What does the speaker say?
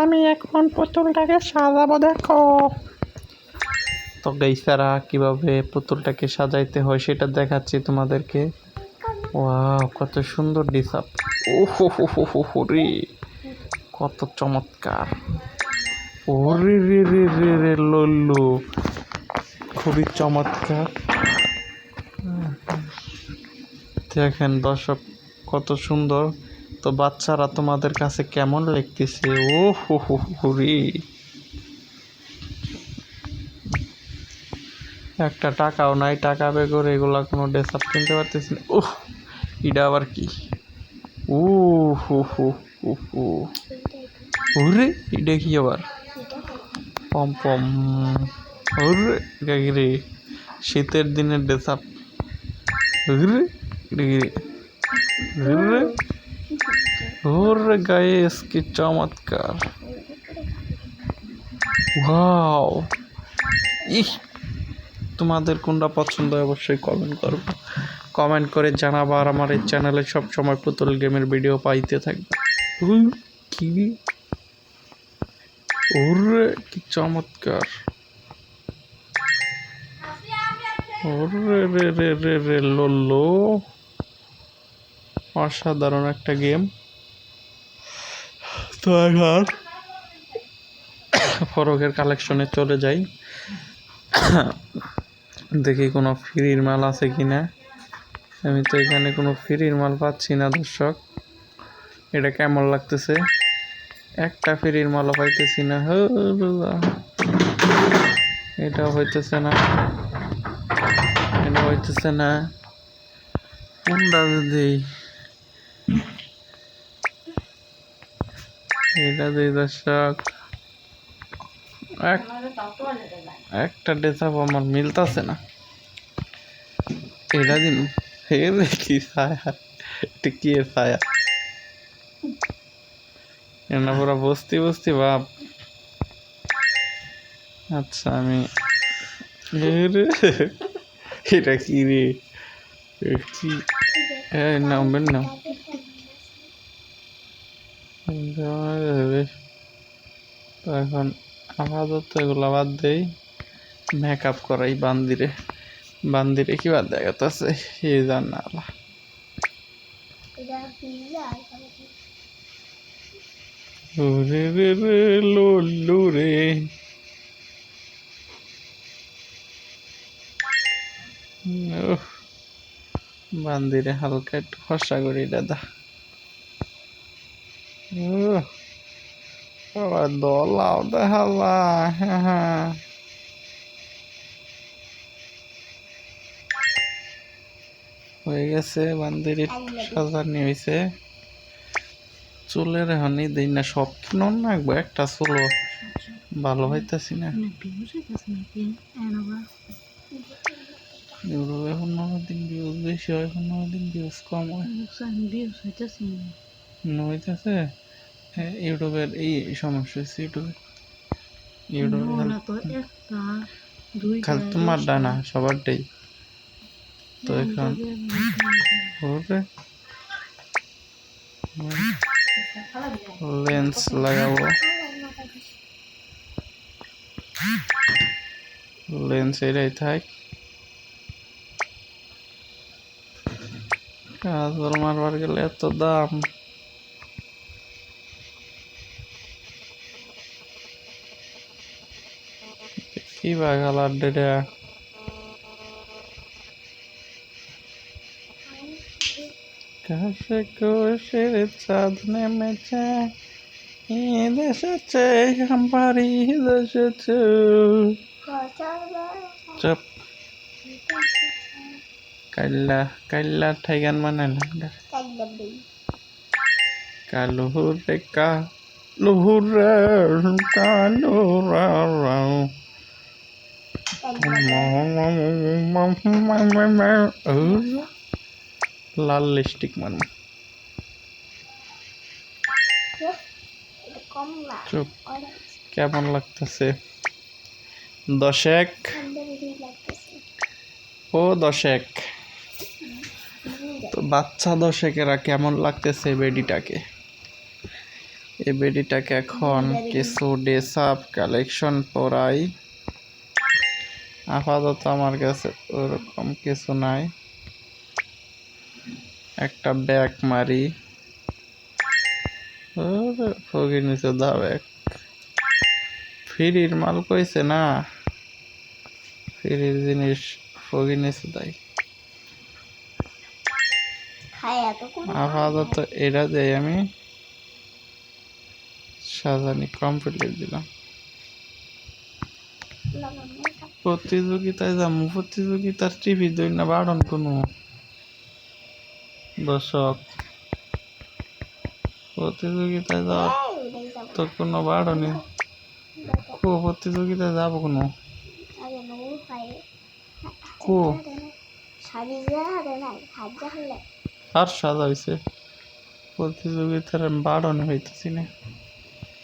আমি এখন পুতুলটাকে সাজাবো দেখো। তো গাইসারা কিভাবে পুতুলটাকে সাজাইতে হয় সেটা দেখাচ্ছি তোমাদেরকে। ওয়াও, কত সুন্দর ডিসাপ। ওহো হো হো হো হো রে, কত চমৎকার। ওরে রে রে রে রে লল্লু, খুবই চমৎকার। দেখেন দর্শক, কত সুন্দর। তো বাচ্চারা তোমাদের কাছে কেমন লাগতেছে? ও হো হো হো রে, একটা টাকাও নাই, টাকা বে করে এগুলা কোনো ড্রেস আপ কিনতে পারতেছি না। ওহ, এটা আবার কি? ও হো হো হো হো, ওরে এটা কি আবার? পম পম, ওরে এটা কি রে? শীতের দিনের ড্রেস আপ। ওরে এটা কি রে? ওরে ওরে গাইস, কি চমৎকার। ওয়াও, ইহ, তোমাদের কোনটা পছন্দ অবশ্যই কমেন্ট করবো, কমেন্ট করে জানাবো। আর আমার এই চ্যানেলে সবসময় পুতুল গেমের ভিডিও পাইতে থাকবে। কি ওরে, কি চমৎকার। ওরে রে রে রে রে লল্লো, অসাধারণ একটা গেম। তো এখন ফরকের কালেকশনে চলে যাই, দেখি কোনো ফ্রির মাল আছে কিনা। আমি তো এখানে কোনো ফ্রির মাল পাচ্ছি না দর্শক। এটা কেমন লাগতেছে? একটা ফ্রির মালও পাইতেছি না। এটা হইতেছে না, এটা হইতেছে না। কোনটা দিই? এটা দিই দর্শক। একটা ডেসাপ আমার মিলতেছে না। এটা দিন। হে কি ছায়া, এটা কি এর ছায়া? এটা পুরো বস্তি বস্তি ভাব। আচ্ছা আমি, এটা কি রে? কি নামবেন না তো এখন আপাতত এগুলো বাদ দেই, মেকআপ করাই বান্দিরে। বান্দিরে কি বাদ দেখাচ্ছে এ জানালা। ওরে রে রে লল্লু রে, বান্দিরে হালকা একটু ফর্সা করি দাদা। আবার দলাও দেখালা। হ্যাঁ হ্যাঁ, হয়ে গেছে বান্দির সাজানি হয়েছে। চুলের হানি দিই না, সব কিনুন না, একটা চুলো ভালো হইতেছি না। ইউটিউবে 15 দিন ভিউজ বেশি হয়, 15 দিন ভিউজ কম হয়। হইতেছে ইউটিউবের এই সমস্যা হচ্ছে। ইউটিউবে খালি তোমারটা না, সবারটাই। তো এখন লেন্স লাগাবো, লেন্স এটাই থাক। কাজল মারবার গেলে এত দাম। কি বা কালার ডেটা? কাছে কোষের চাঁদ নেমেছে, ঈদ এসেছে, আমার ঈদ এসেছে। চুপ, কাইল্লা কাইল্লা ঠাইগান মানে না। কালুরে কালুরে কালুরা, লাল লিপস্টিক মান। চুপ, কেমন লাগতেছে দশেক? ও দশেক, তো বাচ্চা দশেকেরা কেমন লাগতেছে বেডিটাকে? এই বেডিটাকে এখন কিছু ড্রেস আপ কালেকশন পরাই। আপাতত আমার কাছে ওরকম কিছু নাই, একটা ব্যাগ মারি। ফকির নিচে দাও এক ফ্রির মাল কইছে না, ফ্রির জিনিস ফকির নিচে দেয়। আপাতত এটা দেয় আমি সাজানি কমপ্লিট দিলাম। প্রতিযোগিতায় যাবো, প্রতিযোগিতার টিভি দই না বাড়ন কোনো দর্শক, প্রতিযোগিতায় যাওয়ার তো কোনো বাড়নি। প্রতিযোগিতায় যাবো কোনো আর সাজা হয়েছে, প্রতিযোগিতার বাড়নি হইতেছি না।